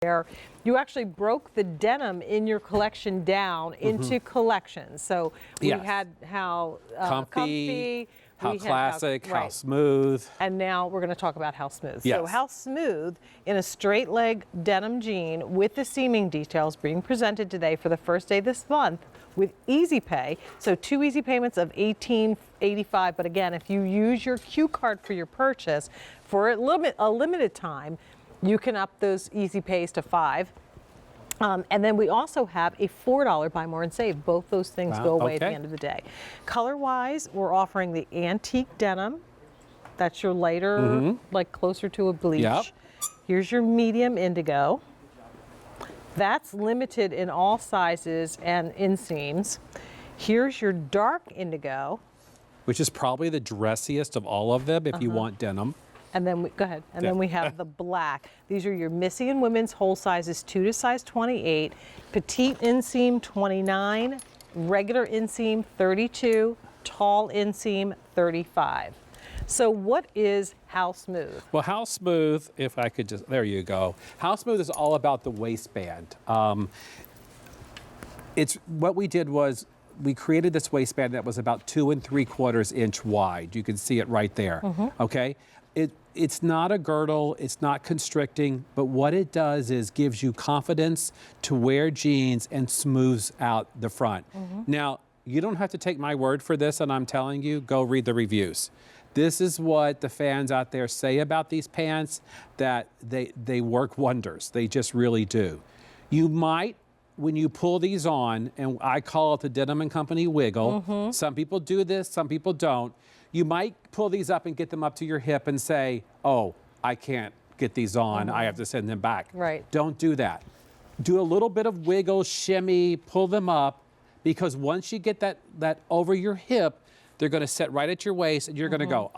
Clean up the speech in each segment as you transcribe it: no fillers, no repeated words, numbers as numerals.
where you actually broke the denim in your collection down into collections. So we had how comfy, how classic, how right. smooth. And now we're going to talk about how smooth. Yes. So how smooth in a straight leg denim jean with the seaming details being presented today for the first day this month with easy pay. So 2 easy payments of $18.85. But again, if you use your Q card for your purchase for a limited time, you can up those easy pays to $5. And then we also have a $4 buy more and save. Both those things go away at the end of the day. Color-wise, we're offering the antique denim. That's your lighter, like closer to a bleach. Yep. Here's your medium indigo. That's limited in all sizes and inseams. Here's your dark indigo. Which is probably the dressiest of all of them if you want denim. And then go ahead. And then we have the black. These are your Missy and women's whole sizes 2 to size 28, petite inseam 29, regular inseam 32, tall inseam 35. So what is How Smooth? Well, How Smooth, if I could just, there you go. How Smooth is all about the waistband. It's what we did was we created this waistband that was about 2 3/4 inch wide. You can see it right there. Okay. It's not a girdle, it's not constricting, but what it does is gives you confidence to wear jeans and smooths out the front. Now, you don't have to take my word for this, and I'm telling you, go read the reviews. This is what the fans out there say about these pants, that they work wonders. They just really do. You might, when you pull these on, and I call it the Denim & Company wiggle, some people do this, some people don't. You might pull these up and get them up to your hip and say, oh, I can't get these on, I have to send them back. Right. Don't do that. Do a little bit of wiggle, shimmy, pull them up, because once you get that over your hip, they're going to set right at your waist, and you're going to go,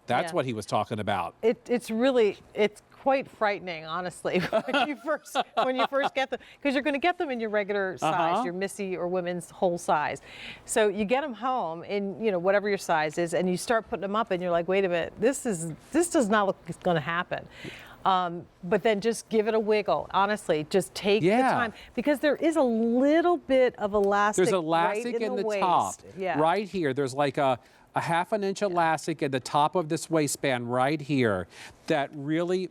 that's what he was talking about. It's quite frightening, honestly, when you first get them, because you're going to get them in your regular size, your Missy or women's whole size. So you get them home in whatever your size is, and you start putting them up, and you're like, wait a minute, this does not look like it's going to happen. But then just give it a wiggle. Honestly, just take the time, because there is a little bit of elastic. There's elastic right in the waist. top, Yeah. right here. There's like a 1/2 inch elastic at the top of this waistband right here that really,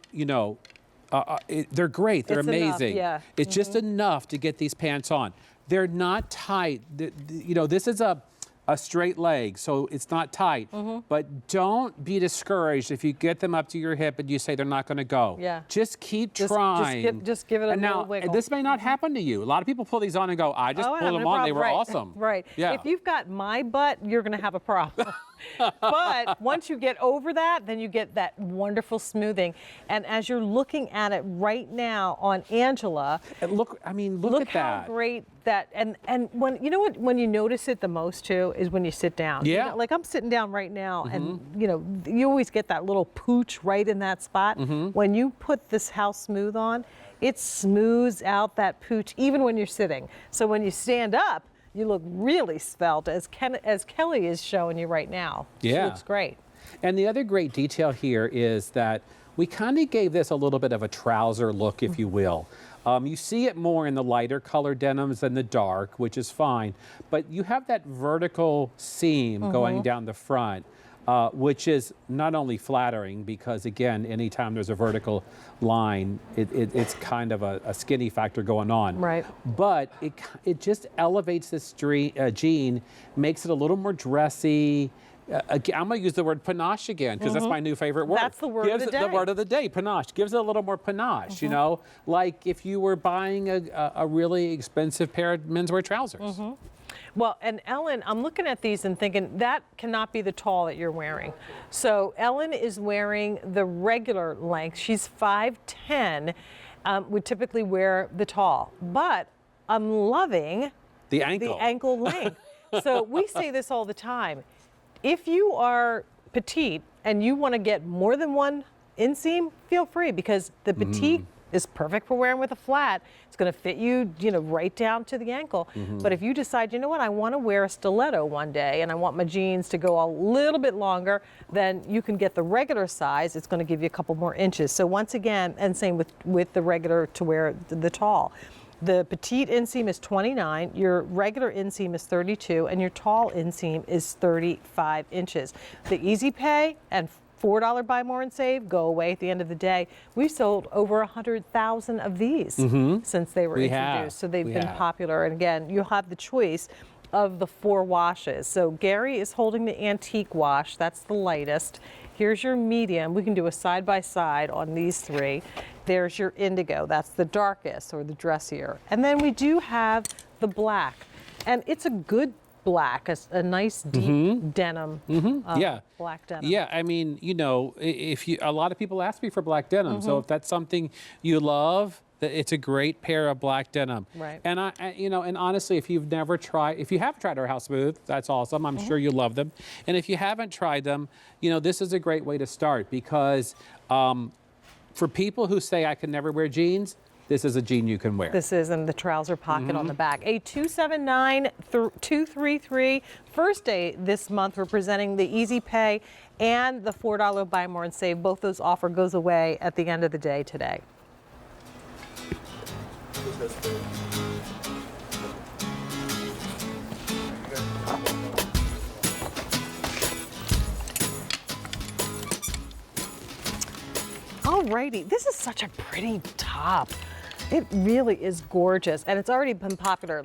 they're great. They're amazing. Enough, It's just enough to get these pants on. They're not tight. This is a straight leg, so it's not tight. But don't be discouraged if you get them up to your hip and you say they're not going to go. Yeah. Just keep trying. Just give it a little wiggle. This may not happen to you. A lot of people pull these on and go, I just pulled them on. They were awesome. Right. Yeah. If you've got my butt, you're going to have a problem. But once you get over that, then you get that wonderful smoothing. And as you're looking at it right now on Angela, look at how that. Great that, and when when you notice it the most too is when you sit down. Yeah. Like I'm sitting down right now, and you always get that little pooch right in that spot. When you put this How Smooth on, it smooths out that pooch even when you're sitting. So when you stand up, you look really svelte, as Kelly is showing you right now. Yeah. She looks great. And the other great detail here is that we kind of gave this a little bit of a trouser look, if you will. You see it more in the lighter color denims than the dark, which is fine. But you have that vertical seam going down the front, which is not only flattering, because again, anytime there's a vertical line, it's kind of a skinny factor going on. Right. But it just elevates this jean, makes it a little more dressy. I'm going to use the word panache again, because that's my new favorite word. That's the word of the day. The word of the day, panache. Gives it a little more panache, like if you were buying a really expensive pair of menswear trousers. Well, and Ellen, I'm looking at these and thinking that cannot be the tall that you're wearing. So Ellen is wearing the regular length. She's 5'10", would typically wear the tall. But I'm loving the ankle length. So we say this all the time. If you are petite and you want to get more than one inseam, feel free, because the petite is perfect for wearing with a flat. It's going to fit you, right down to the ankle. But if you decide, you know what, I want to wear a stiletto one day and I want my jeans to go a little bit longer, then you can get the regular size. It's going to give you a couple more inches. So once again, and same with the regular to wear the tall. The petite inseam is 29, your regular inseam is 32, and your tall inseam is 35 inches. The Easy Pay and $4 buy more and save go away at the end of the day. We've sold over 100,000 of these since they were introduced. So they've been popular. And again, you'll have the choice of the 4 washes. So Gary is holding the antique wash. That's the lightest. Here's your medium. We can do a side-by-side on these 3. There's your indigo. That's the darkest or the dressier. And then we do have the black. And it's a good black, a nice deep denim, black denim. Yeah, I mean, a lot of people ask me for black denim. So if that's something you love, it's a great pair of black denim. Right. And and honestly, if you haven't tried our House Smooth, that's awesome. I'm sure you love them. And if you haven't tried them, this is a great way to start because for people who say I can never wear jeans, this is a jean you can wear. This is, and the trouser pocket on the back. A 279-233. First day this month, we're presenting the Easy Pay and the $4 buy more and save. Both those offer goes away at the end of the day today. Alrighty, this is such a pretty top. It really is gorgeous, and it's already been popular.